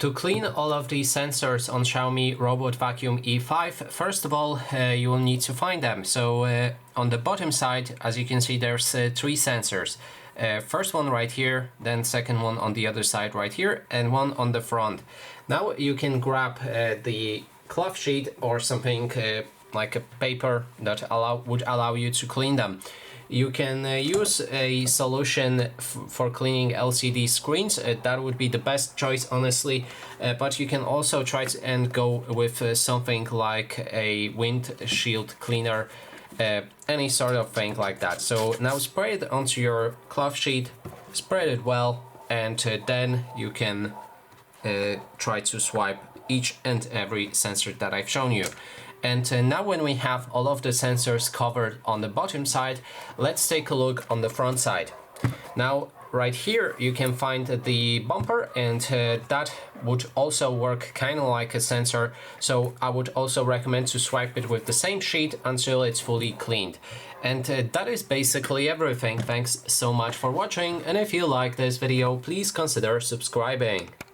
To clean all of these sensors on Xiaomi Robot Vacuum E5, first of all, you will need to find them. So on the bottom side, as you can see, there's three sensors. First one right here, then second one on the other side right here, and one on the front. Now you can grab the cloth sheet or something like a paper that would allow you to clean them. You can use a solution for cleaning LCD screens. That would be the best choice, honestly. But you can also try and go with something like a windshield cleaner, any sort of thing like that. So now spray it onto your cloth sheet, spread it well, and then you can try to swipe each and every sensor that I've shown you. And now when we have all of the sensors covered on the bottom side, let's take a look on the front side. Now right here you can find the bumper, and that would also work kind of like a sensor, so I would also recommend to swipe it with the same sheet until it's fully cleaned. And that is basically everything. Thanks so much for watching, and if you like this video, please consider subscribing.